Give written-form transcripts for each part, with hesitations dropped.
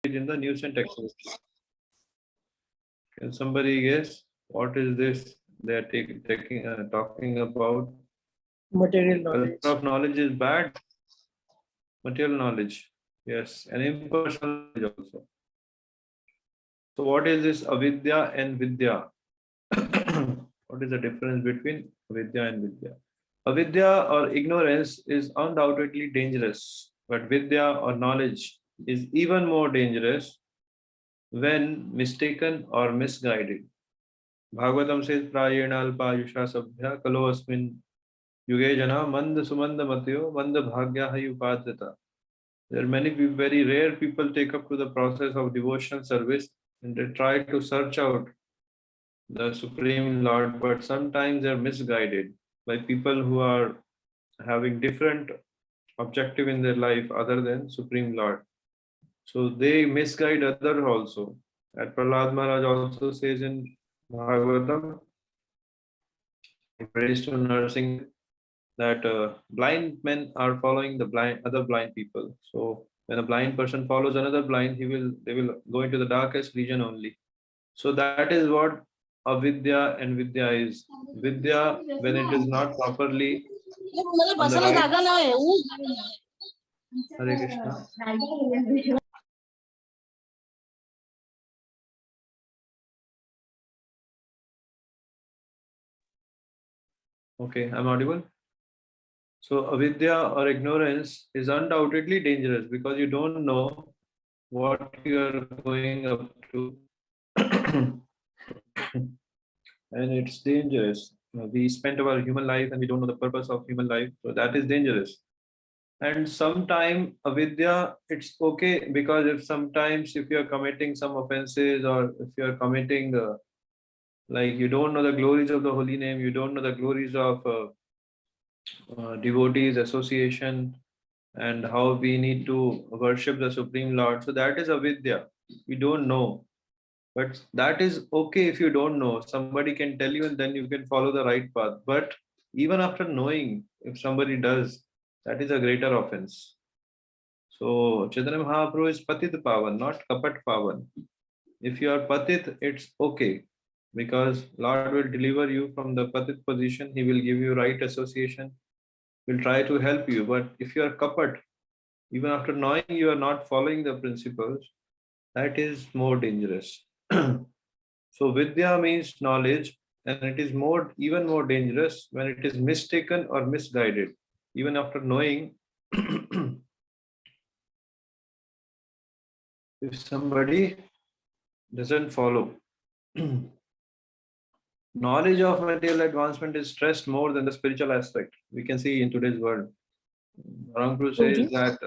in the nescient activity. Can somebody guess what is this they are talking about? Material knowledge. Of knowledge is bad. Material knowledge, yes, and impersonal knowledge also. So what is this avidya and vidya? What is the difference between avidya and vidya? Avidya or ignorance is undoubtedly dangerous, but vidya or knowledge is even more dangerous when mistaken or misguided. Bhagavatam says, Prayena alpayusha sabhya kalo asmin yuge jana manda sumanda matyo manda bhagya hai upāsate. There are many very rare people take up to the process of devotional service and they try to search out the Supreme Lord, but sometimes they are misguided by people who are having different objective in their life other than Supreme Lord. So they misguide others also. At Prahlad Maharaj also says in Bhagavatam, he prays to nursing that blind men are following the other blind people. So when a blind person follows another blind, they will go into the darkest region only. So that is what avidya and vidya is. Vidya, when it is not properly on the right. Hare Krishna. Okay, I'm audible. So avidya or ignorance is undoubtedly dangerous because you don't know what you are going up to. And it's dangerous. We spent our human life and we don't know the purpose of human life. So that is dangerous. And sometime avidya, it's okay because if you are committing some offenses or if you are committing like you don't know the glories of the holy name, you don't know the glories of devotees association and how we need to worship the Supreme Lord. So that is avidya. We don't know. But that is okay if you don't know. Somebody can tell you and then you can follow the right path. But even after knowing, if somebody does, that is a greater offense. So Chaitanya Mahaprabhu is Patit Pavan, not Kapat Pavan. If you are Patit, it's okay. Because Lord will deliver you from the Patit position. He will give you right association. Will try to help you. But if you are Kapat, even after knowing you are not following the principles, that is more dangerous. So vidya means knowledge, and it is even more dangerous when it is mistaken or misguided. Even after knowing, if somebody doesn't follow. Knowledge of material advancement is stressed more than the spiritual aspect. We can see in today's world. Rangpur says that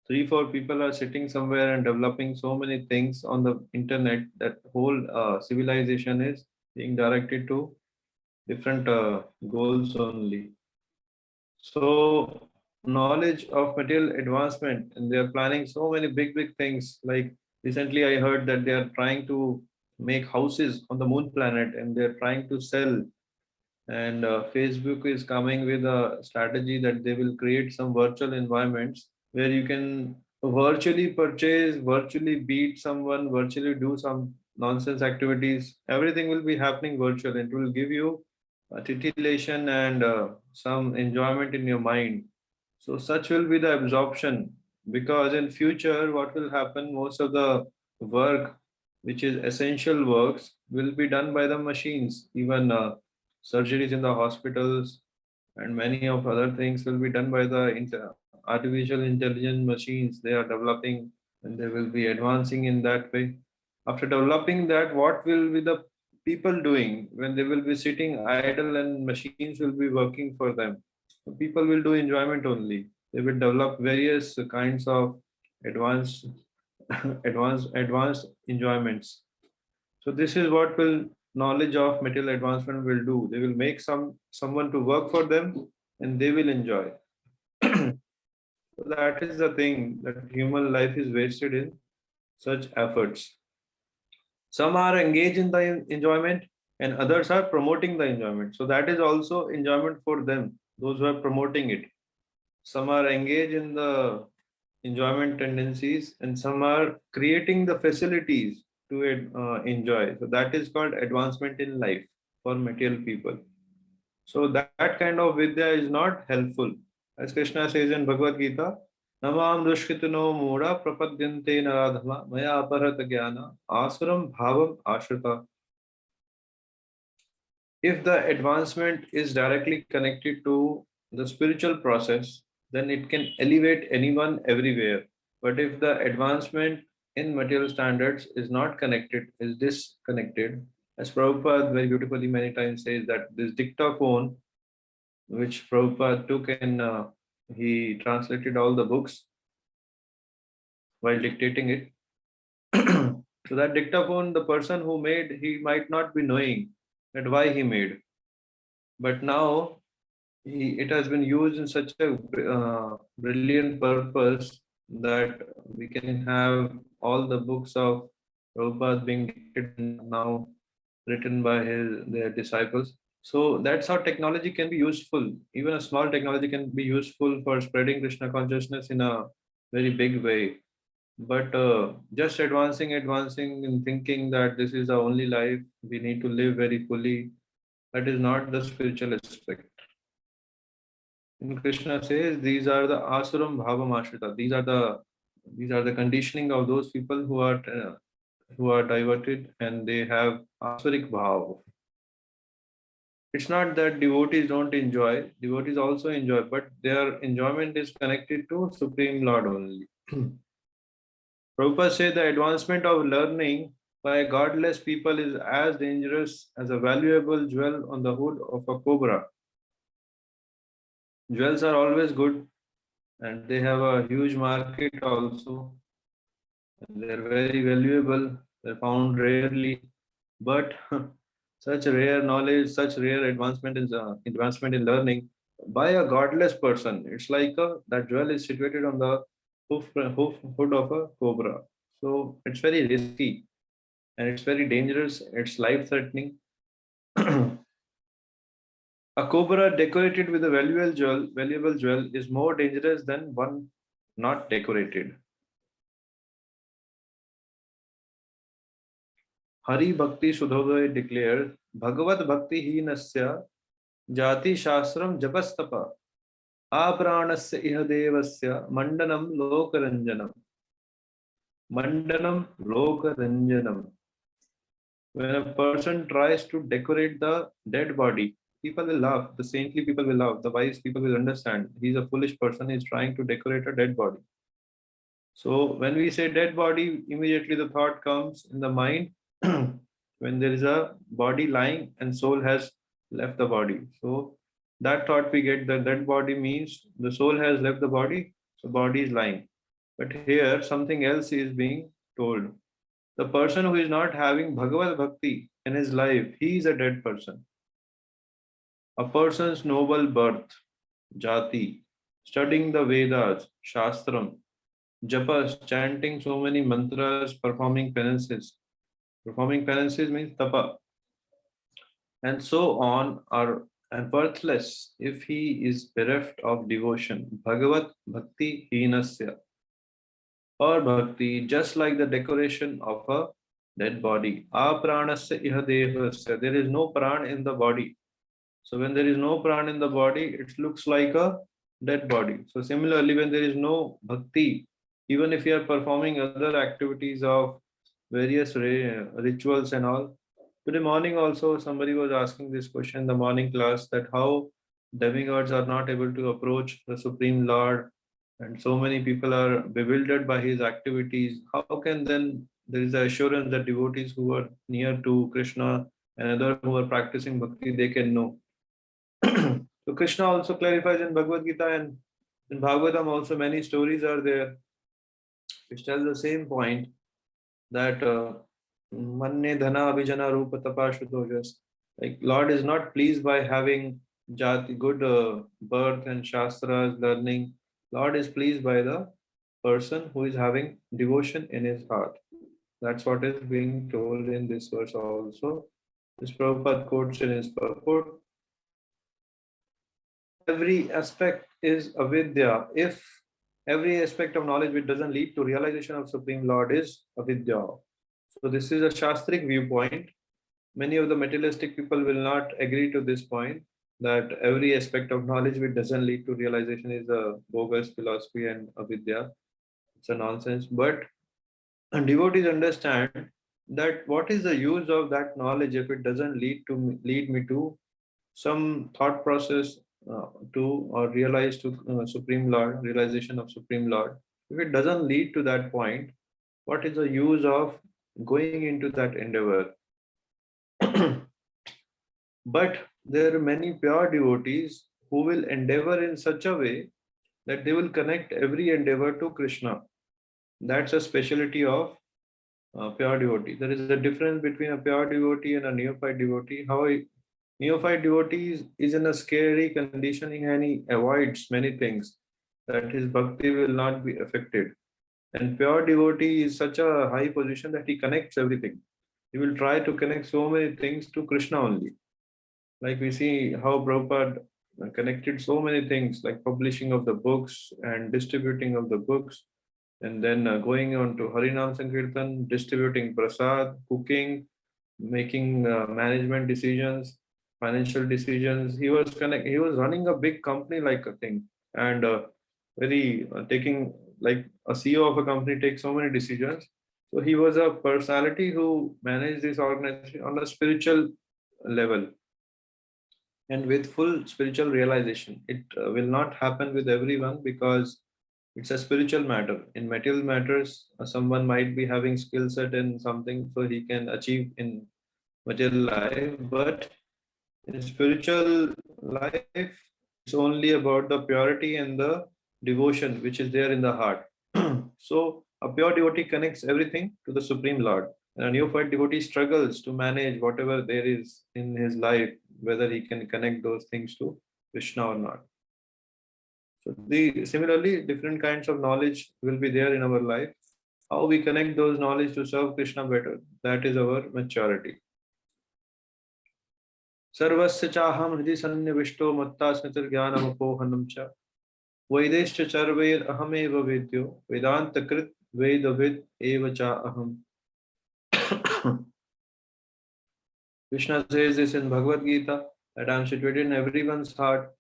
3-4 people are sitting somewhere and developing so many things on the internet that whole civilization is being directed to different goals only. So knowledge of material advancement, and they are planning so many big things. Like recently I heard that they are trying to make houses on the moon planet and they're trying to sell, and Facebook is coming with a strategy that they will create some virtual environments where you can virtually purchase, virtually beat someone, virtually do some nonsense activities. Everything will be happening virtual. It will give you a titillation and some enjoyment in your mind. So such will be the absorption, because in future what will happen, most of the work which is essential works will be done by the machines. Even surgeries in the hospitals and many of other things will be done by the artificial intelligence machines they are developing, and they will be advancing in that way. After developing that, what will be the people doing when they will be sitting idle and machines will be working for them? People will do enjoyment only. They will develop various kinds of advanced advanced enjoyments. So this is what will knowledge of material advancement will do. They will make someone to work for them and they will enjoy. So that is the thing, that human life is wasted in such efforts. Some are engaged in the enjoyment and others are promoting the enjoyment. So that is also enjoyment for them, those who are promoting it. Some are engaged in the enjoyment tendencies, and some are creating the facilities to enjoy. So that is called advancement in life for material people. So that kind of vidya is not helpful. As Krishna says in Bhagavad Gita, Namam dushkitino mura prapadyante naradhama maya aparata jnana asuram bhavam ashrita. If the advancement is directly connected to the spiritual process, then it can elevate anyone everywhere. But if the advancement in material standards is not connected, is disconnected, as Prabhupada very beautifully many times says that this dictaphone, which Prabhupada took and he translated all the books while dictating it. So that dictaphone, the person who made, he might not be knowing that why he made. But now it has been used in such a brilliant purpose that we can have all the books of Prabhupada being dictated now written by their disciples. So that's how technology can be useful. Even a small technology can be useful for spreading Krishna consciousness in a very big way. But just advancing and thinking that this is our only life, we need to live very fully, that is not the spiritual aspect. And Krishna says these are the asuram bhavam ashrita. These are the conditioning of those people who are diverted and they have asurik bhav. It's not that devotees don't enjoy, devotees also enjoy, but their enjoyment is connected to Supreme Lord only. Prabhupada said the advancement of learning by godless people is as dangerous as a valuable jewel on the hood of a cobra. Jewels are always good and they have a huge market also. They're very valuable, they're found rarely, but such rare knowledge, such rare advancement in learning by a godless person. It's like that jewel is situated on the hood of a cobra. So it's very risky and it's very dangerous. It's life-threatening. A cobra decorated with a valuable jewel is more dangerous than one not decorated. Hari Bhakti Sudhoday declares, Bhagavad Bhakti Hinasya Jati Shastram Japastapa Apranasya Ihadevasya Mandanam Lokaranjanam. Mandanam Lokaranjanam. When a person tries to decorate the dead body, people will laugh. The saintly people will laugh. The wise people will understand. He's a foolish person. He's trying to decorate a dead body. So when we say dead body, immediately the thought comes in the mind when there is a body lying and soul has left the body. So that thought we get, that dead body means the soul has left the body, so body is lying. But here something else is being told. The person who is not having Bhagavad Bhakti in his life, he is a dead person. A person's noble birth, jati, studying the Vedas, Shastram, japas, chanting so many mantras, performing penances. Performing penances means tapa. And so on are worthless if he is bereft of devotion. Bhagavat Bhakti Hinasya. Or bhakti, just like the decoration of a dead body. Apranasya ihadevasya. There is no pran in the body. So when there is no pran in the body, it looks like a dead body. So similarly, when there is no bhakti, even if you are performing other activities of various rituals and all. Today morning also somebody was asking this question in the morning class, that how demigods are not able to approach the Supreme Lord and so many people are bewildered by his activities. How can then there is the assurance that devotees who are near to Krishna and others who are practicing bhakti, they can know. So Krishna also clarifies in Bhagavad Gita, and in Bhagavatam also many stories are there which tell the same point, that manne dhana abhijana rupa tapashutojas. Like Lord is not pleased by having jati, good birth and shastras learning. Lord is pleased by the person who is having devotion in his heart. That's what is being told in this verse also. This Prabhupada quotes in his purport. Every aspect is avidya if every aspect of knowledge which doesn't lead to realization of Supreme Lord is avidya. So this is a Shastric viewpoint. Many of the materialistic people will not agree to this point, that every aspect of knowledge which doesn't lead to realization is a bogus philosophy and avidya. It's a nonsense. But devotees understand that what is the use of that knowledge if it doesn't lead me to some thought process to or realize to Supreme Lord, realization of Supreme Lord. If it doesn't lead to that point, what is the use of going into that endeavor? But there are many pure devotees who will endeavor in such a way that they will connect every endeavor to Krishna. That's a specialty of pure devotee. There is a difference between a pure devotee and a neophyte devotee. How a neophyte devotee is in a scary conditioning and he avoids many things, that his bhakti will not be affected. And pure devotee is such a high position that he connects everything. He will try to connect so many things to Krishna only. Like we see how Prabhupada connected so many things, like publishing of the books and distributing of the books, and then going on to Harinam Sankirtan, distributing prasad, cooking, making management decisions, financial decisions. He was running a big company like a thing, and very taking, like a CEO of a company takes so many decisions. So he was a personality who managed this organization on a spiritual level and with full spiritual realization. It will not happen with everyone because it's a spiritual matter. In material matters, someone might be having skill set in something so he can achieve in material life, but in spiritual life, it's only about the purity and the devotion which is there in the heart. So a pure devotee connects everything to the Supreme Lord. And a neophyte devotee struggles to manage whatever there is in his life, whether he can connect those things to Krishna or not. So similarly, different kinds of knowledge will be there in our life. How we connect those knowledge to serve Krishna better, that is our maturity. सर्वस्य चाहं हृदि सन्निविष्टो मत्ता स्मृतिर्ज्ञानमपोहनं च वैदेश्च चर्वैरहमेव वेद्यो वेदान्तकृत् वेदविद् एव च अहम्. Krishna says this in Bhagavad Gita, that I am situated in everyone's heart.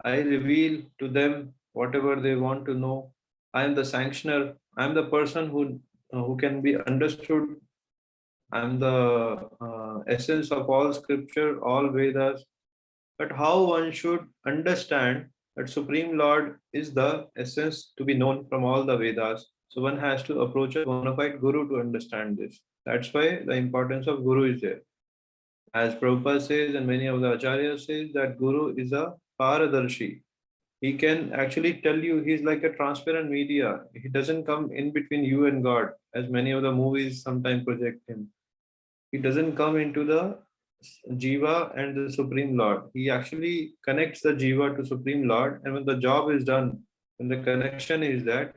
I reveal to them whatever they want to know. I am the sanctioner. I am the person who can be understood. I am the essence of all scripture, all Vedas. But how one should understand that Supreme Lord is the essence to be known from all the Vedas. So one has to approach a bona fide Guru to understand this. That's why the importance of Guru is there. As Prabhupada says and many of the Acharyas says that Guru is a Paradarshi. He can actually tell you, he's like a transparent media. He doesn't come in between you and God, as many of the movies sometimes project him. He doesn't come into the Jiva and the Supreme Lord. He actually connects the Jiva to Supreme Lord, and when the job is done, when the connection is there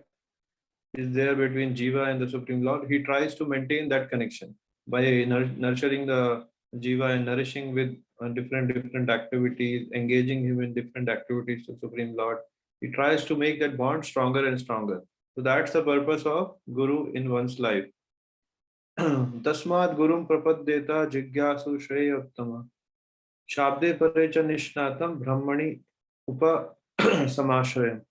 between Jiva and the Supreme Lord, he tries to maintain that connection by nurturing the Jiva and nourishing with different activities, engaging him in different activities to Supreme Lord. He tries to make that bond stronger and stronger. So that's the purpose of Guru in one's life. Tasmad Gurum Prapadyeta Jigyasu Shreyottama Shabde Parecha Nishnatam Brahmani upāsate.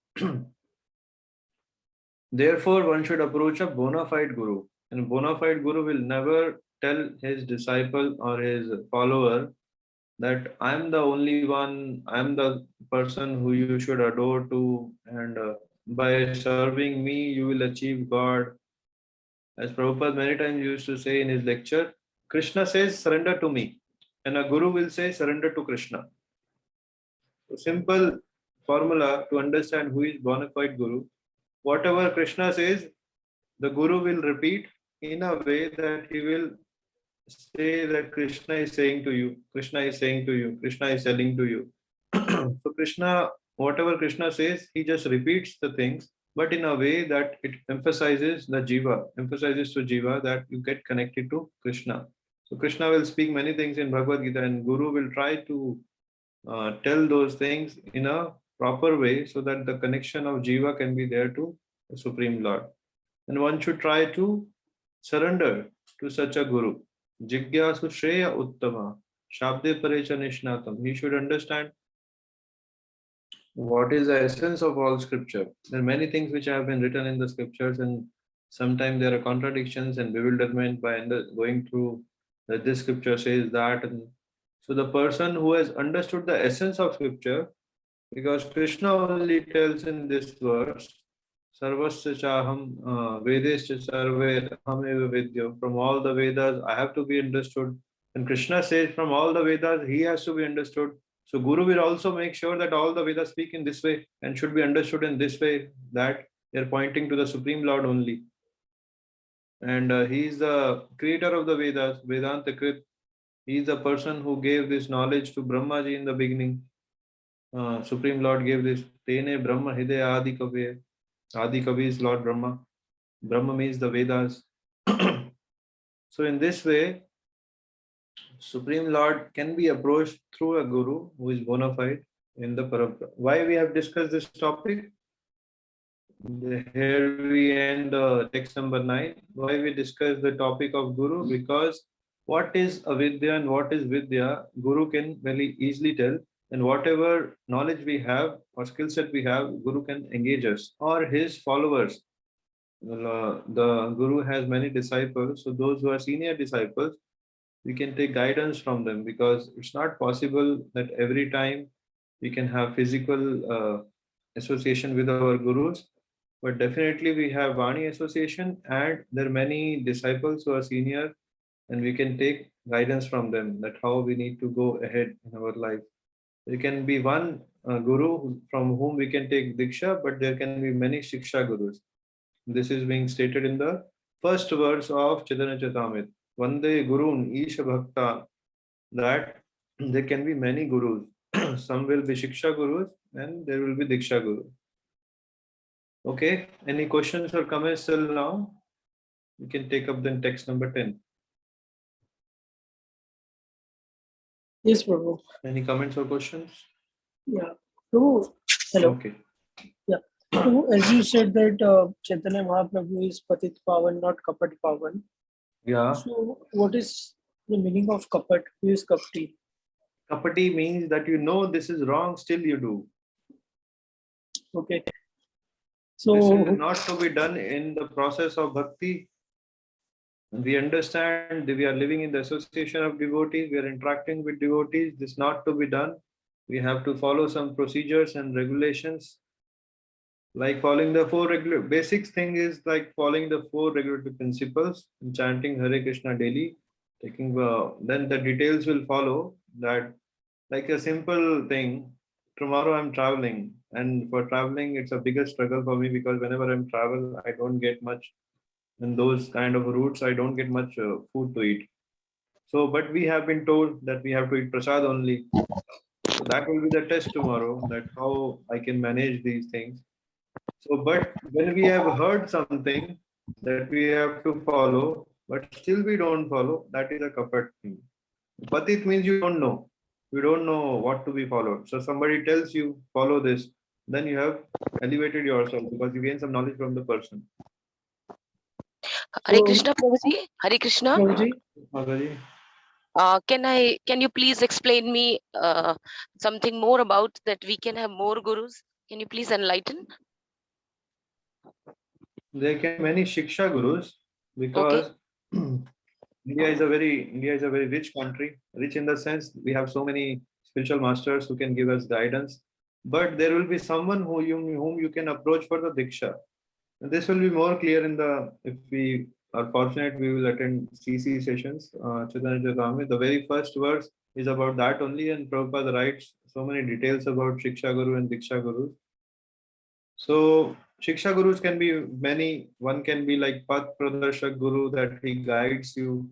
Therefore, one should approach a bona fide Guru. And a bona fide Guru will never tell his disciple or his follower that I am the only one, I am the person who you should adore to, and by serving me, you will achieve God. As Prabhupada many times used to say in his lecture, Krishna says, surrender to me. And a Guru will say, surrender to Krishna. So simple formula to understand who is bona fide Guru. Whatever Krishna says, the Guru will repeat in a way that he will say that Krishna is saying to you, Krishna is saying to you, Krishna is telling to you. So Krishna, whatever Krishna says, he just repeats the things, but in a way that it emphasizes the Jiva, emphasizes to Jiva that you get connected to Krishna. So Krishna will speak many things in Bhagavad Gita, and Guru will try to tell those things in a proper way so that the connection of Jiva can be there to the Supreme Lord. And one should try to surrender to such a Guru. Jigyasu Shreya Uttama, Shabde Parecha Nishnatam. He should understand what is the essence of all scripture. There are many things which have been written in the scriptures, and sometimes there are contradictions and bewilderment by going through that this scripture says that. And so the person who has understood the essence of scripture, because Krishna only tells in this verse, Sarvasya Chaham Vedesya Sarve Hameva Vidyo. From all the Vedas, I have to be understood. And Krishna says from all the Vedas, he has to be understood. So Guru will also make sure that all the Vedas speak in this way and should be understood in this way, that they are pointing to the Supreme Lord only. And he is the creator of the Vedas, Vedanta Krit. He is the person who gave this knowledge to Brahmaji in the beginning. Supreme Lord gave this. Tene Brahma Hidaya Adi Kavi. Adi Kavi is Lord Brahma. Brahma means the Vedas. So in this way, Supreme Lord can be approached through a Guru who is bona fide in the Parampara. Why we have discussed this topic? Here we end text number 9. Why we discuss the topic of Guru? Because what is avidya and what is vidya, Guru can very easily tell. And whatever knowledge we have or skill set we have, Guru can engage us or his followers. The Guru has many disciples. So those who are senior disciples, we can take guidance from them, because it's not possible that every time we can have physical association with our Gurus. But definitely we have Vani association, and there are many disciples who are senior, and we can take guidance from them that how we need to go ahead in our life. There can be one Guru from whom we can take Diksha, but there can be many Shiksha Gurus. This is being stated in the first verse of Chaitanya Charitamrita. Vande Gurun Isha Bhakta, that there can be many Gurus. Some will be Shiksha Gurus and there will be Diksha Gurus. Okay, any questions or comments till now? You can take up then text number 10. Yes, Prabhu. Any comments or questions? Yeah. Prabhu, hello. Okay. Yeah. Prabhu, as you said that Chaitanya Mahaprabhu is Patit Pavan, not Kapat Pavan. Yeah. So what is the meaning of Kapat? Who is Kapti? Kapati means that you know this is wrong, still you do. Okay. This So is not to be done in the process of bhakti. We understand that we are living in the association of devotees, we are interacting with devotees. This is not to be done. We have to follow some procedures and regulations. Like following the basic thing is like following the 4 regulatory principles and chanting Hare Krishna daily. Taking then the details will follow. That like a simple thing. Tomorrow I'm traveling, and for traveling it's a bigger struggle for me, because whenever I'm travel I don't get much in those kind of routes. I don't get much food to eat. So, but we have been told that we have to eat prasad only. So that will be the test tomorrow. That how I can manage these things. So, but when we have heard something that we have to follow, but still we don't follow, that is a kapat thing. Patit means you don't know. You don't know what to be followed. So somebody tells you follow this, then you have elevated yourself because you gain some knowledge from the person. Hare Krishna, Prabhuji. Hare Krishna. Prabhuji, Can you please explain me something more about that we can have more gurus? Can you please enlighten? There can be many Shiksha Gurus, because India is a very rich country. Rich in the sense we have so many spiritual masters who can give us guidance. But there will be someone whom you can approach for the Diksha. And this will be more clear if we are fortunate, we will attend CC sessions. Chaitanya Charitamrita. The very first verse is about that only, and Prabhupada writes so many details about Shiksha Guru and Diksha Gurus. So Shiksha Gurus can be many. One can be like Path Pradarshak Guru, that he guides you.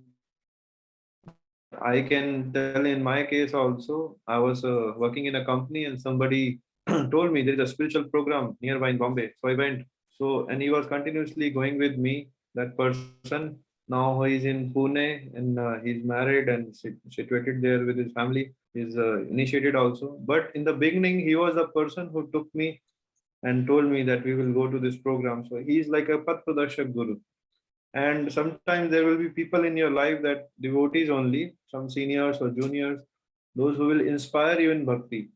I can tell in my case also, I was working in a company and somebody told me there is a spiritual program nearby in Bombay. So I went. So, and he was continuously going with me, that person, Now he is in Pune and he's married and situated there with his family. He's initiated also. But in the beginning, he was a person who took me and told me that we will go to this program. So he's like a Path Pradharshak Guru. And sometimes there will be people in your life that devotees only, some seniors or juniors, those who will inspire you in bhakti.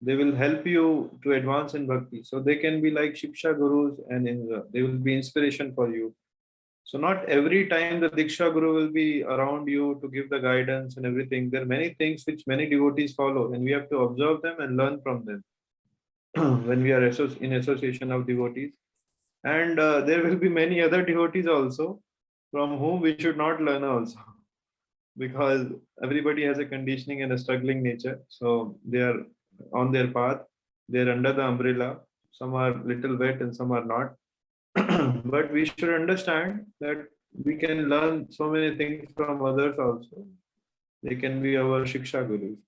They will help you to advance in bhakti. So they can be like Shiksha Gurus and they will be inspiration for you. So not every time the Diksha Guru will be around you to give the guidance and everything. There are many things which many devotees follow and we have to observe them and learn from them when we are in association of devotees. And there will be many other devotees also from whom we should not learn also because everybody has a conditioning and a struggling nature. So they are on their path, they're under the umbrella. Some are little wet and some are not. But we should understand that we can learn so many things from others also. They can be our Shiksha Gurus.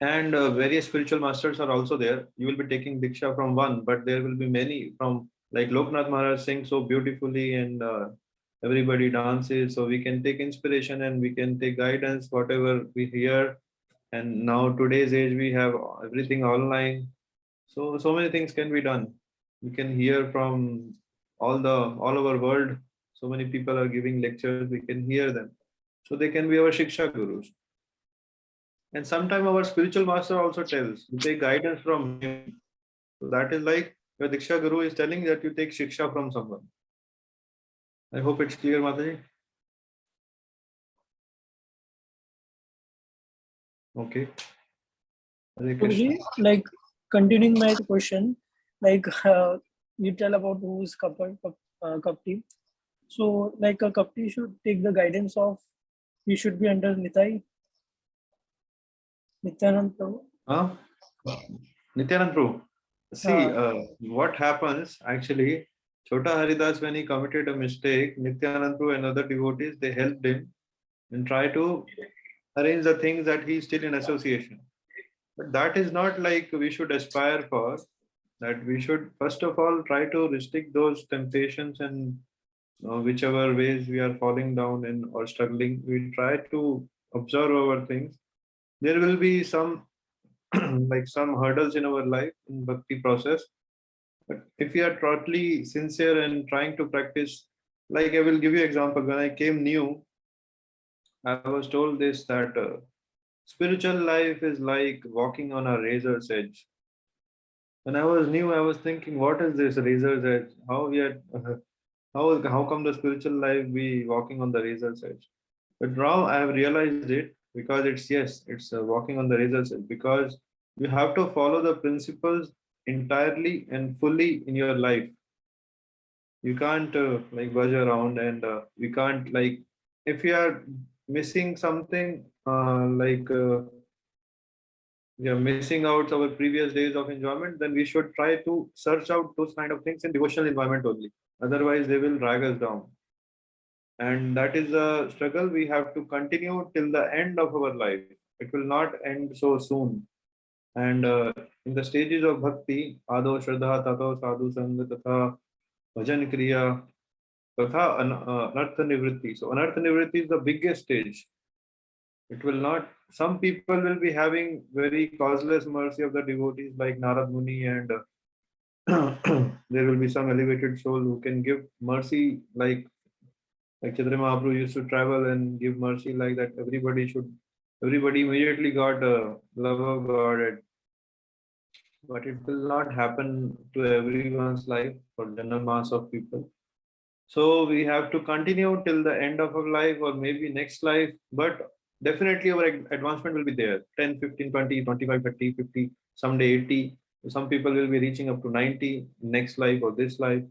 And various spiritual masters are also there. You will be taking Diksha from one, but there will be many from, like Loknath Maharaj sings so beautifully and everybody dances. So we can take inspiration and we can take guidance, whatever we hear. And now today's age, we have everything online. So many things can be done. We can hear from all over world. So many people are giving lectures. We can hear them. So they can be our Shiksha Gurus. And sometimes our spiritual master also tells, you take guidance from him. So that is like your Diksha Guru is telling that you take Shiksha from someone. I hope it's clear, Mataji. Okay. Hare Krishna. Guruji, like continuing my question, like you tell about who's Kapti. So like a Kapti should take the guidance of, he should be under Nityanand Prabhu. Huh? Nityanand Prabhu. See, what happens actually, Chota Haridas, when he committed a mistake, Nityanand Prabhu and other devotees, they helped him and try to arrange the things that he's still in association. But that is not like we should aspire for. That we should first of all try to restrict those temptations and whichever ways we are falling down in or struggling, we try to observe our things. There will be some like some hurdles in our life in bhakti process. But if you are totally sincere and trying to practice, like I will give you example. When I came new, I was told this that spiritual life is like walking on a razor's edge. When I was new, I was thinking, what is this razor's edge? How we are, how come the spiritual life be walking on the razor's edge? But now I have realized it because it's walking on the razor's edge because you have to follow the principles entirely and fully in your life. You can't like buzz around and we can't like if you are missing something we are missing out our previous days of enjoyment, then we should try to search out those kind of things in devotional environment only. Otherwise, they will drag us down. And that is a struggle we have to continue till the end of our life. It will not end so soon. And in the stages of bhakti, ado, shraddha, tato, sadhu, sangha, tatha, bhajan kriya, tatha, anartha nivritti. So anartha nivritti is the biggest stage. It will not, some people will be having very causeless mercy of the devotees like Narad Muni and there will be some elevated soul who can give mercy like Chaitanya Mahaprabhu used to travel and give mercy like that. Everybody immediately got love of God. But it will not happen to everyone's life for general mass of people. So we have to continue till the end of our life or maybe next life. But definitely our advancement will be there. 10, 15, 20, 25, 30, 50, someday 80. Some people will be reaching up to 90 next life or this life.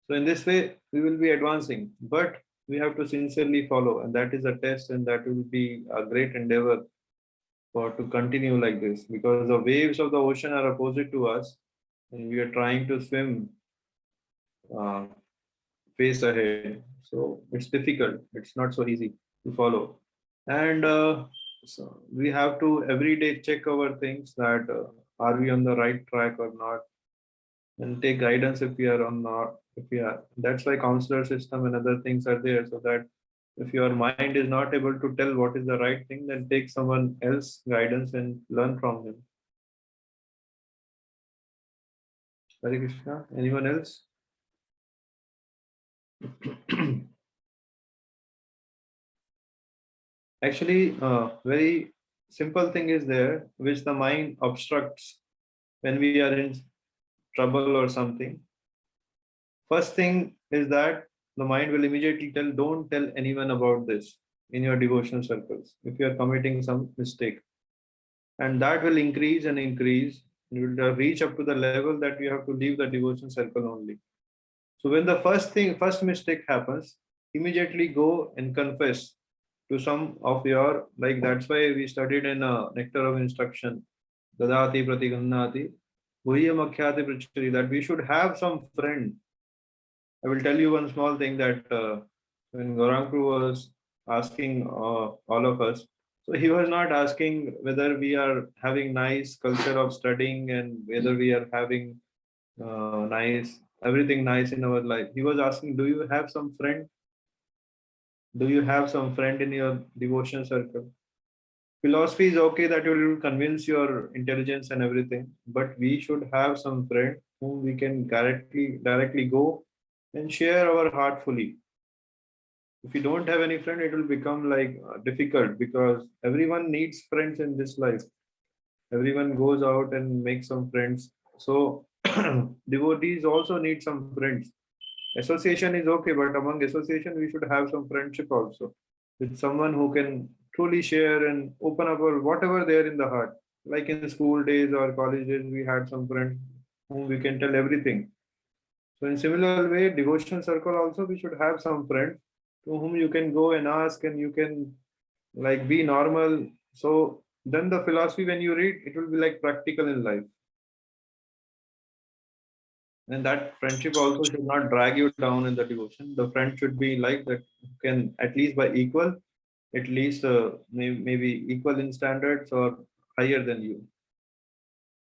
So in this way, we will be advancing. But we have to sincerely follow, and that is a test, and that will be a great endeavor for to continue like this, because the waves of the ocean are opposite to us, and we are trying to swim face ahead. So it's difficult. It's not so easy to follow, and so we have to every day check our things that are we on the right track or not. and take guidance if we are on not. If we are, that's why counselor system and other things are there, so that if your mind is not able to tell what is the right thing, then take someone else guidance and learn from him. Hare Krishna. Anyone else? Actually, very simple thing is there which the mind obstructs when we are in trouble or something. First thing is that the mind will immediately tell, don't tell anyone about this in your devotional circles if you are committing some mistake. And that will increase and increase. You will reach up to the level that you have to leave the devotion circle only. So when the first mistake happens, immediately go and confess to some of your, like that's why we studied in Nectar of Instruction, Dadati Pratigannati, bhūya prachari, that we should have some friend. I will tell you one small thing that when Gaur was asking all of us, so he was not asking whether we are having nice culture of studying and whether we are having everything nice in our life. He was asking, do you have some friend? Do you have some friend in your devotion circle? Philosophy is okay that you will convince your intelligence and everything, but we should have some friend whom we can directly go and share our heart fully. If you don't have any friend, it will become like difficult, because everyone needs friends in this life. Everyone goes out and makes some friends. So devotees also need some friends. Association is okay, but among association, we should have some friendship also with someone who can truly share and open up or whatever there in the heart. Like in school days or college days, we had some friends whom we can tell everything. So in similar way, devotional circle also, we should have some friends to whom you can go and ask, and you can like be normal. So then the philosophy, when you read, it will be like practical in life. And that friendship also should not drag you down in the devotion. The friend should be like that, can at least by equal, at least maybe equal in standards or higher than you.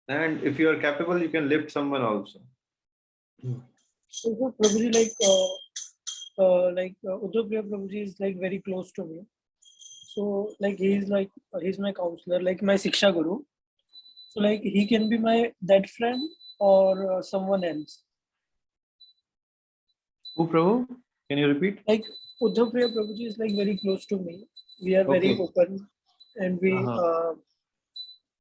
And if you are capable, you can lift someone also. So Prabhuji, Uddhav Prabhuji is like very close to me. So like he's my counselor, like my Siksha Guru. So like he can be my that friend or someone else. Who, Prabhu? Can you repeat? Like Uddhav Prabhuji is like very close to me. We are very Okay. open, and we. Uh-huh.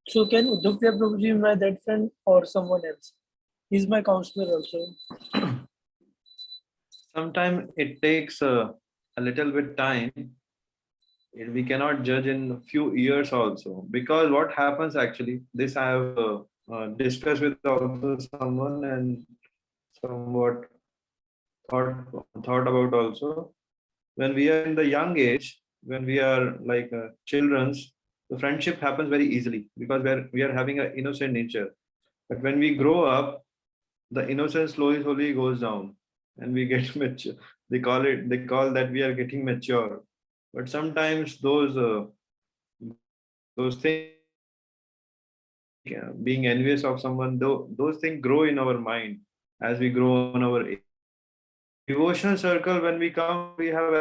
So can Uddhav Prabhuji be my that friend or someone else? He's my counselor also. Sometimes it takes a little bit time. We cannot judge in a few years also, because what happens actually, this I have discussed with also someone and somewhat thought about also. When we are in the young age, when we are like children's, the friendship happens very easily because we are having an innocent nature. But when we grow up, the innocence slowly goes down, and we get mature. They call that we are getting mature. But sometimes those things, being envious of someone, those things grow in our mind as we grow on our age. Devotional circle, when we come, we have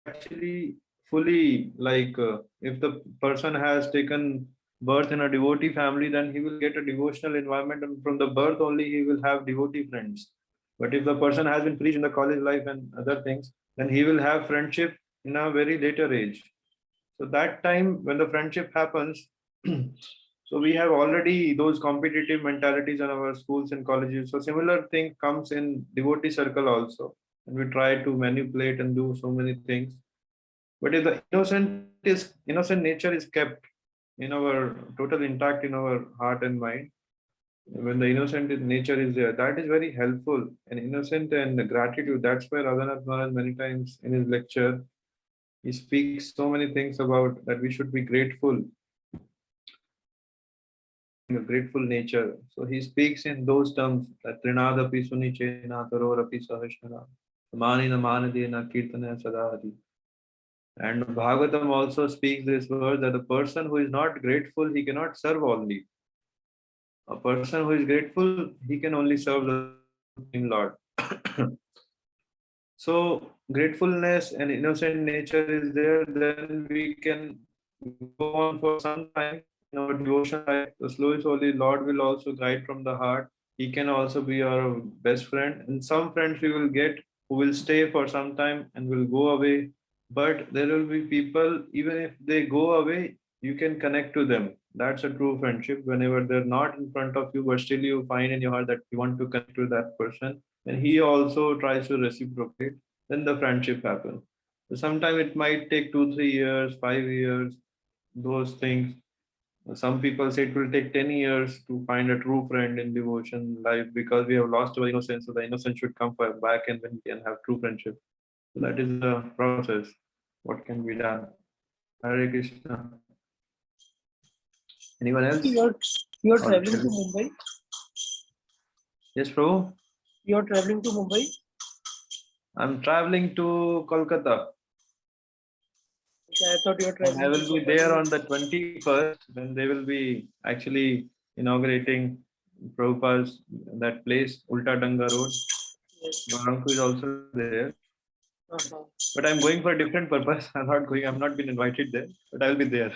actually fully like if the person has taken birth in a devotee family, then he will get a devotional environment, and from the birth only he will have devotee friends. But if the person has been preached in the college life and other things, then he will have friendship in a very later age. So that time when the friendship happens, so we have already those competitive mentalities in our schools and colleges. So similar thing comes in devotee circle also, and we try to manipulate and do so many things. But if the innocent nature is kept in our total intact in our heart and mind, when the innocent nature is there, that is very helpful. And innocent and gratitude. That's why Radhanath Maharaj many times in his lecture he speaks so many things about that we should be grateful, a grateful nature. So he speaks in those terms that Trinadapi Sunichena Tarorapi Sahasnara Manina Manadena Kirtana Sadahadi. And Bhagavatam also speaks this word that the person who is not grateful, he cannot serve only. A person who is grateful, he can only serve the Supreme Lord. So gratefulness and innocent nature is there, then we can go on for some time in our devotion life. The slowly Lord will also guide from the heart. He can also be our best friend. And some friends we will get who will stay for some time and will go away. But there will be people, even if they go away, you can connect to them. That's a true friendship. Whenever they're not in front of you, but still you find in your heart that you want to connect to that person, and he also tries to reciprocate, then the friendship happens. So sometimes it might take 2 3 years, 5 years, those things. Some people say it will take 10 years to find a true friend in devotion life because we have lost our innocence. So the innocence should come back and then we can have true friendship. So that is the process. What can be done? Hare Krishna. Anyone else? You're traveling to Mumbai? Yes, bro. You're traveling to Mumbai? I'm traveling to Kolkata. Okay, I thought you were traveling. I will be there on the 21st when they will be actually inaugurating Prabhupada's that place, Ulta Danga Road. Yes. Gaur is also there. Uh-huh. But I'm going for a different purpose. I'm not been invited there, but I'll be there.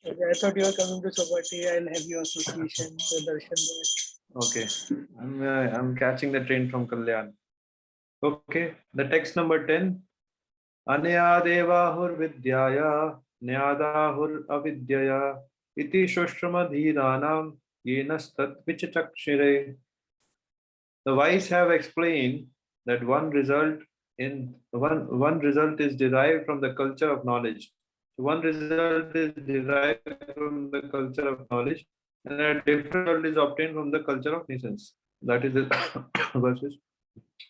Okay, I thought you were coming to Chapati. I'll have your association, the darshan there. Okay. I'm catching the train from Kalyan. Okay. The text number 10. Anyad evāhur vidyāyā, nyadāhur avidyayā, iti śuśruma dhīrāṇāṁ, yenas vicacakṣire. The wise have explained that one result is derived from the culture of knowledge. So one result is derived from the culture of knowledge, and a different result is obtained from the culture of nescience. That is the verse is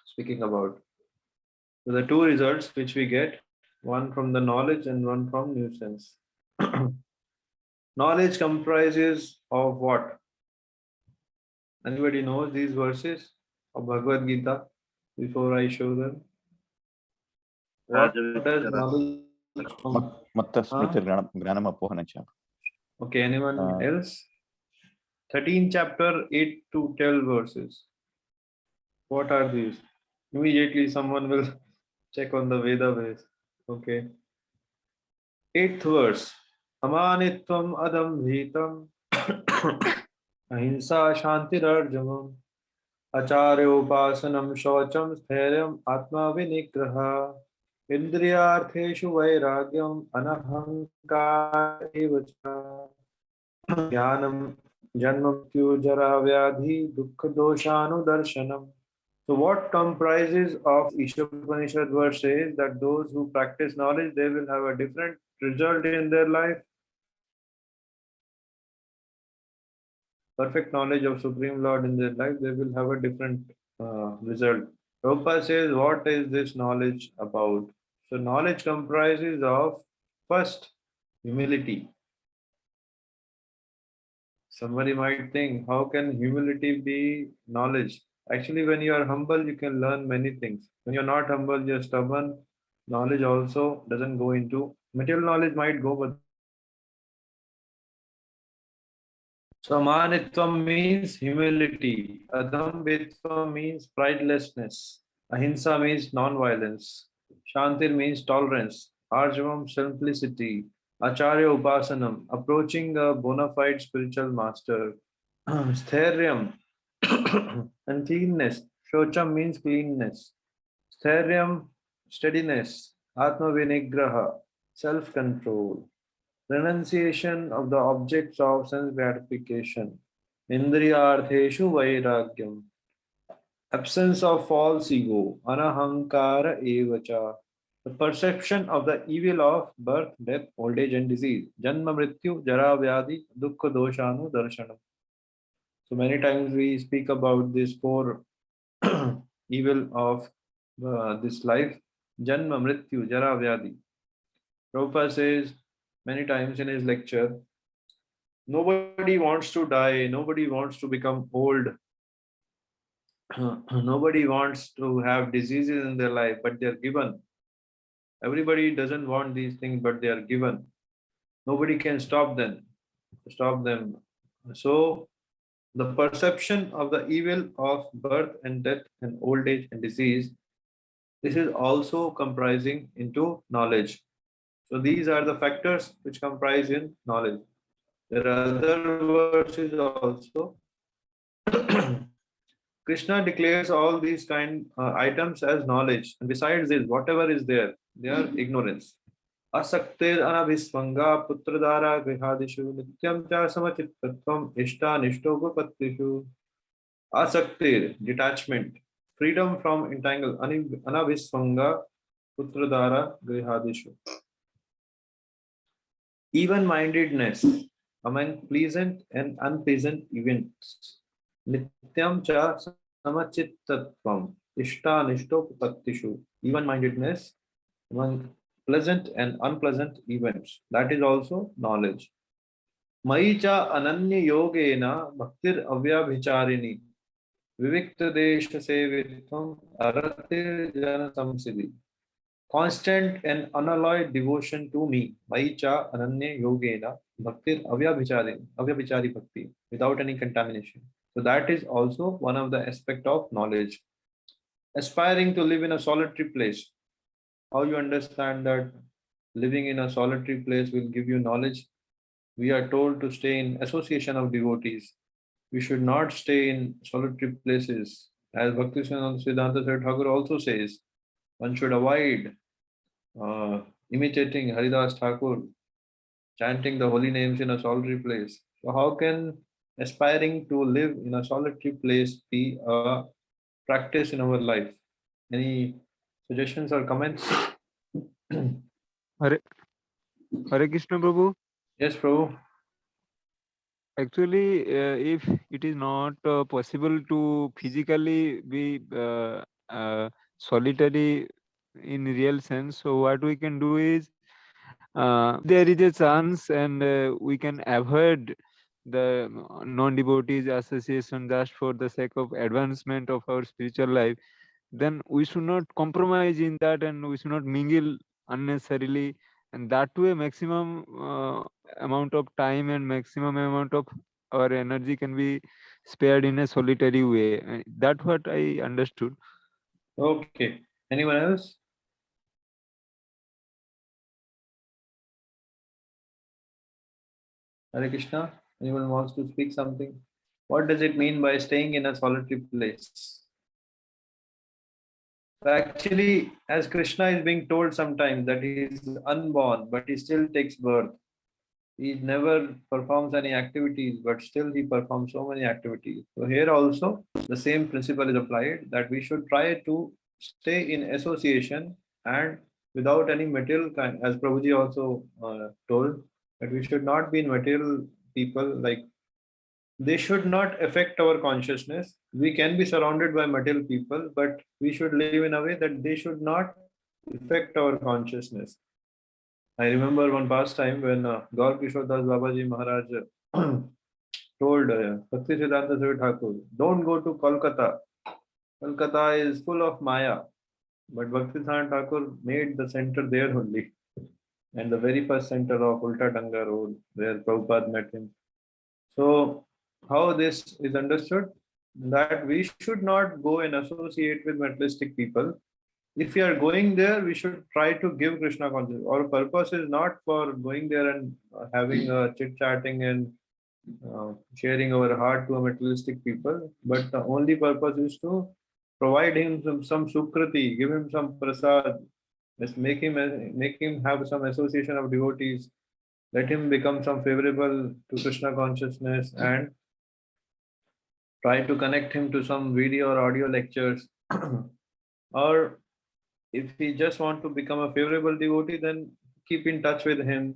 speaking about. So the two results which we get, one from the knowledge and one from nuisance. Knowledge comprises of what? Anybody knows these verses of Bhagavad Gita before I show them? What does knowledge Okay, anyone else? 13 chapter, 8 to 12 verses. What are these? Immediately someone will check on the Veda base. Okay. 8th verse. Amanitvam adambhitam ahimsa shantirarjamam acharyopasanam shaucham sthairyam atma vinigraha indriyartheshu vairagyam anahankara evacha jnanam janmamrityu jara vyadhi dukkha doshanudarshanam. So what comprises of Īśopaniṣad verse says that those who practice knowledge, they will have a different result in their life. Perfect knowledge of Supreme Lord in their life, they will have a different result. Prabhupada says, what is this knowledge about? So knowledge comprises of first, humility. Somebody might think, how can humility be knowledge? Actually, when you are humble, you can learn many things. When you're not humble, you're stubborn. Knowledge also doesn't go into material knowledge might go, but so manitvam means humility. Adambhitvam means pridelessness. Ahimsa means non-violence. Shantir means tolerance. Arjavam simplicity. Acharya upasanam, approaching a bona fide spiritual master. Sthairyam and cleanness. Shocham means cleanness. Sthairyam, steadiness. Atma vinigraha, self-control. Renunciation of the objects of sense gratification. Indriyartheshu vairagyam. Absence of false ego. Anahankara evacha. The perception of the evil of birth, death, old age, and disease. Janma mrityu, jara vyadhi, dukkha doshanu darshanam. So many times we speak about these four evil of this life. Janma mrityu, jara vyadhi. Prabhupada says many times in his lecture, nobody wants to die, nobody wants to become old, nobody wants to have diseases in their life, but they are given. Everybody doesn't want these things, but they are given. Nobody can stop them. So the perception of the evil of birth and death and old age and disease, this is also comprising into knowledge. So these are the factors which comprise in knowledge. There are other verses also. Krishna declares all these items as knowledge, and besides this, whatever is there, they are ignorance. Asaktir anabhisvanga putradhara grihadishu nityam cha samachittatvam ishta nishtogopattishu. Asaktir, detachment, freedom from entangle, anabhisvanga putradhara grihadishu. Even-mindedness among pleasant and unpleasant events. Nityam cha samachittatvam ishta nishtogopattishu. Even-mindedness among pleasant and unpleasant events. That is also knowledge. Maicha ananya yogena bhaktir avyabhicharini vivikta desha sevitvam aratir jana samsiddhi. Constant and unalloyed devotion to me. Maicha ananya yogena bhaktir avyabhichari bhakti, without any contamination. So that is also one of the aspect of knowledge. Aspiring to live in a solitary place. How you understand that living in a solitary place will give you knowledge? We are told to stay in association of devotees. We should not stay in solitary places. As Bhakti Siddhanta Thakur also says, one should avoid imitating Haridas Thakur, chanting the holy names in a solitary place. So how can aspiring to live in a solitary place be a practice in our life? Any suggestions or comments? Hare Krishna Prabhu. Yes, Prabhu. Actually, if it is not possible to physically be solitary in real sense, so what we can do is, there is a chance and we can avoid the non-devotees association just for the sake of advancement of our spiritual life, then we should not compromise in that and we should not mingle unnecessarily, and that way maximum amount of time and maximum amount of our energy can be spared in a solitary way. That's what I understood. Okay. Anyone else? Hare Krishna. Anyone wants to speak something? What does it mean by staying in a solitary place? So actually, as Krishna is being told sometimes that he is unborn, but he still takes birth. He never performs any activities, but still he performs so many activities. So here also the same principle is applied, that we should try to stay in association and without any material kind, as Prabhuji also told, that we should not be in material people, like they should not affect our consciousness. We can be surrounded by material people, but we should live in a way that they should not affect our consciousness. I remember one past time when Gaur Das Babaji Maharaj told Bhakti Siddhanta Saraswati Thakur, don't go to Kolkata. Kolkata is full of Maya. But Bhakti Siddhanta Thakur made the center there only. And the very first center of Ulta Tanga Road, where Prabhupada met him. So, how this is understood? That we should not go and associate with materialistic people. If we are going there, we should try to give Krishna consciousness. Our purpose is not for going there and having a chit-chatting and sharing our heart to a materialistic people, but the only purpose is to provide him some sukriti, give him some prasad, just make him have some association of devotees, let him become some favorable to Krishna consciousness, and try to connect him to some video or audio lectures. Or if he just want to become a favorable devotee, then keep in touch with him,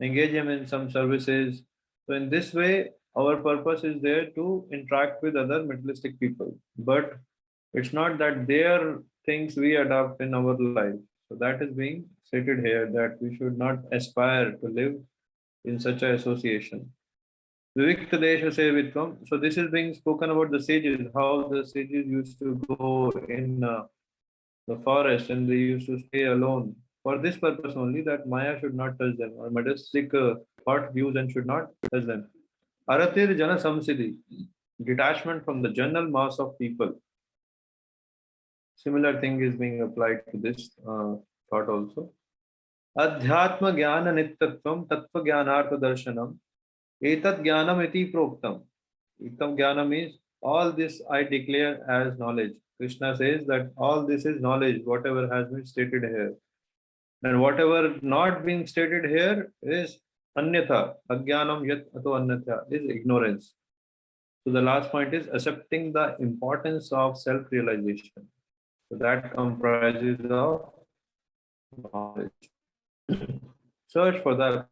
engage him in some services. So in this way, our purpose is there to interact with other materialistic people. But it's not that they are things we adopt in our life. So that is being stated here, that we should not aspire to live in such an association. Vivikta desha sevitvam. So this is being spoken about the sages, how the sages used to go in the forest and they used to stay alone for this purpose only, that Maya should not touch them, or materialistic thought views and should not touch them. Aratir jana samsiddhi, detachment from the general mass of people. Similar thing is being applied to this thought also. Adhyatma jnana nityatvam tattva jnanartha darshanam etat jnanam iti proktam. Itam jnana means all this I declare as knowledge. Krishna says that all this is knowledge, whatever has been stated here. And whatever not being stated here is anyatha, ajnanam yat ato anyatha, is ignorance. So the last point is accepting the importance of self-realization. So that comprises of knowledge. Search for that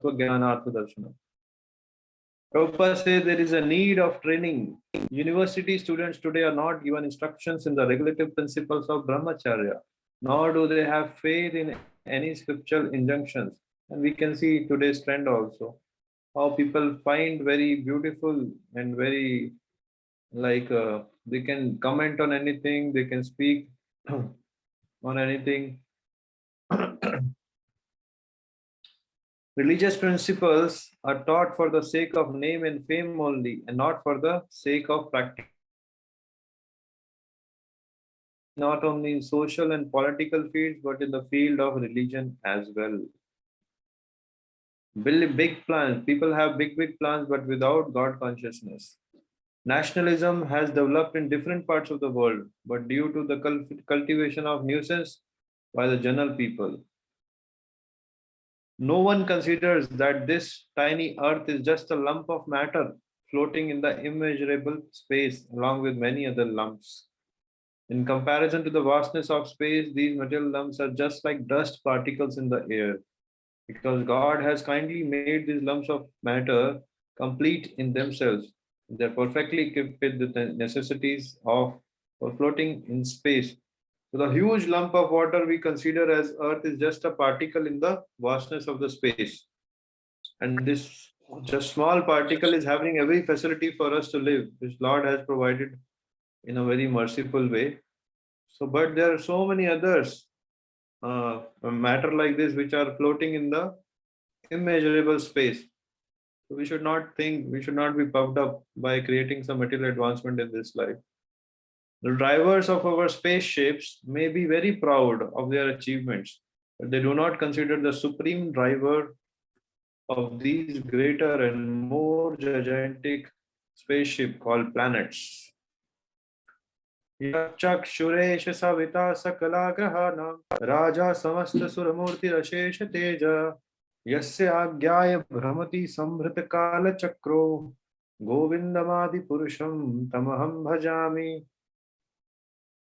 Jnanartha Darshana. Prabhupada says there is a need of training. University students today are not given instructions in the regulative principles of brahmacharya, nor do they have faith in any scriptural injunctions. And we can see today's trend also, how people find very beautiful and very they can comment on anything, they can speak on anything. Religious principles are taught for the sake of name and fame only, and not for the sake of practice. Not only in social and political fields, but in the field of religion as well. Build big plans. People have big plans, but without God consciousness. Nationalism has developed in different parts of the world, but due to the cultivation of nuisance by the general people. No one considers that this tiny earth is just a lump of matter floating in the immeasurable space along with many other lumps. In comparison to the vastness of space, these material lumps are just like dust particles in the air, because God has kindly made these lumps of matter complete in themselves. They're perfectly equipped with the necessities for floating in space. So the huge lump of water we consider as earth is just a particle in the vastness of the space. And this just small particle is having every facility for us to live, which Lord has provided in a very merciful way. So, but there are so many others, matter like this, which are floating in the immeasurable space. So we should not be puffed up by creating some material advancement in this life. The drivers of our spaceships may be very proud of their achievements, but they do not consider the supreme driver of these greater and more gigantic spaceship called planets. Vicacakṣire savita sakala grahāṇāṁ raja samasta suramurti rashesha teja yasya agyaya brahmati sambrita kala chakro govindamadi purusham tamaḥ bhajami.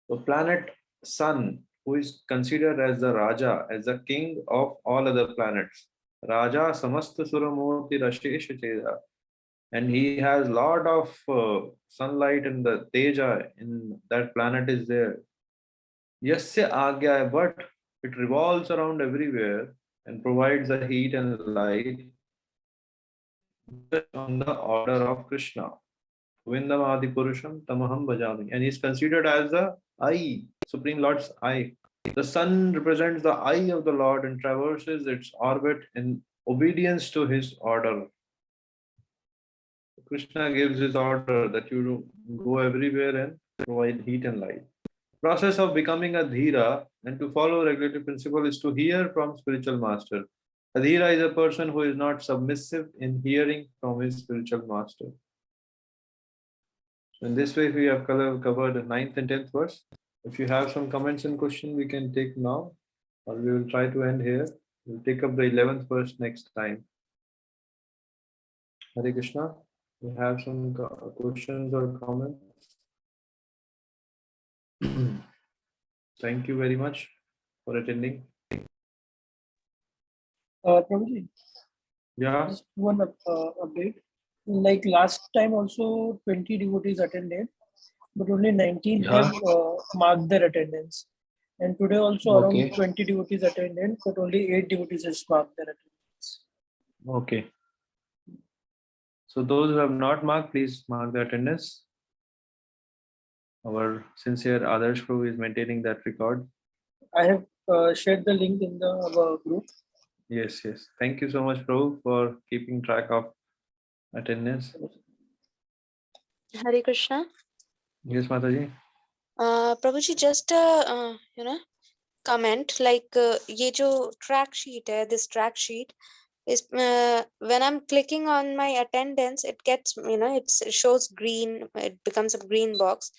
The planet Sun, who is considered as the Raja, as the king of all other planets. Raja samasta suramurti rashesha teja. And he has lot of sunlight, and the teja in that planet is there. Yasya agya, but it revolves around everywhere and provides the heat and light on the order of Krishna. Govindam adi purusham tamaham bhajami. And he is considered as the eye, Supreme Lord's eye. The sun represents the eye of the Lord and traverses its orbit in obedience to his order. Krishna gives his order that you go everywhere and provide heat and light. Process of becoming a dhīra and to follow regulative principle is to hear from spiritual master. A dhīra is a person who is not submissive in hearing from his spiritual master. So in this way, we have covered the 9th and 10th verse. If you have some comments and questions, we can take now, or we will try to end here. We'll take up the 11th verse next time. Hare Krishna. You have some questions or comments? Thank you very much for attending. Prabhuji, Yeah. just one update. Like last time also 20 devotees attended, but only 19 have marked their attendance. And today also around 20 devotees attended, but only 8 devotees has marked their attendance. Okay. So those who have not marked, please mark the attendance. Our sincere Adarsh Prabhu is maintaining that record. I have shared the link in our group. Yes. Thank you so much, Prabhu, for keeping track of attendance. Hare Krishna. Yes, Mataji. Prabhuji, just comment, like ये जो track sheet है, this track sheet is when I'm clicking on my attendance, it gets, it shows green, it becomes a green box.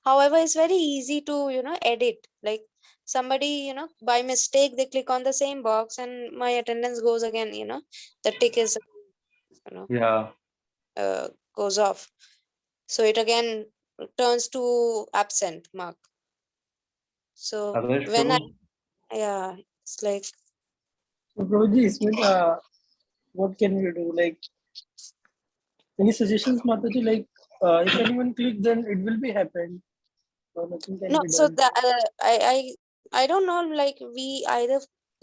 However, it's very easy to, edit. Like somebody, by mistake, they click on the same box and my attendance goes again, the tick is, Yeah. goes off. So it again turns to absent mark. So Others when too? it's like, So Prabhuji, what can we do? Like, any suggestions, Mataji? Like, if anyone click, then it will be happened. So nothing can no, be so done. that I don't know, like we either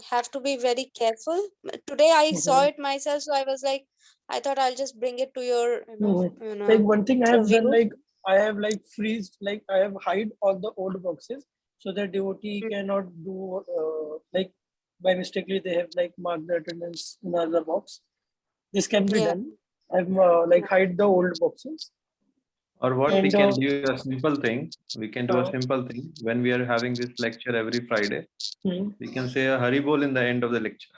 have to be very careful. Today I saw it myself, so I was like, I thought I'll just bring it to your, Like one thing I have done, view. like I have like freezed, like I have hide all the old boxes so that devotee cannot do like by mistakenly they have like marked the attendance in another box. This can be Yeah. done. I've like hide the old boxes. Or what we And, can do a simple thing. We can do a simple thing. When we are having this lecture every Friday, we can say a Haribol in the end of the lecture,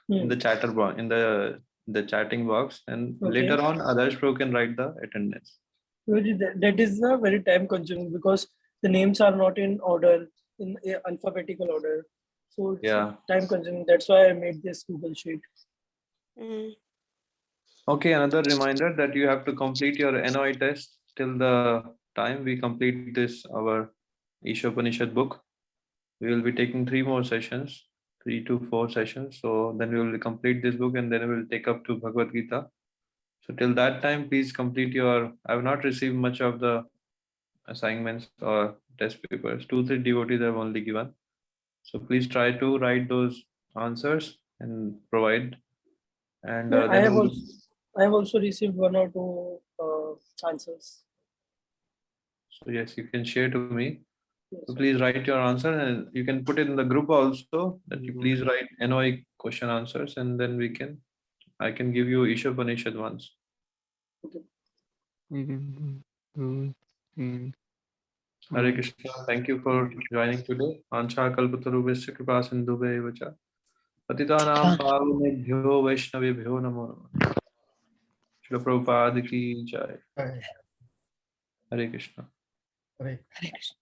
in the chatter box, in the chatting box, and later on, others can write the attendance. That is very time consuming because the names are not in order, in alphabetical order. So it's time consuming. That's why I made this Google Sheet. Okay, another reminder that you have to complete your NOI test till the time we complete this, our Śrī Īśopaniṣad book. We will be taking 3 more sessions, 3 to 4 sessions. So then we will complete this book and then we will take up to Bhagavad Gita. So till that time, please complete your, I have not received much of the assignments or test papers. 2-3 devotees have only given. So please try to write those answers and provide. And I have also received 1 or 2 answers. So yes, you can share to me. So please write your answer and you can put it in the group also that you please write NOI question answers and then I can give you Śrī Īśopaniṣad ones. Hare Krishna. Thank you for joining today. Ancha kalpatarubhasya kripa sindhubhaiva cha patitānaṁ pāvanebhyo vaishnavebhyo namo namaः. Śrīla Prabhupada ki jai. Hare Krishna. Hare Krishna.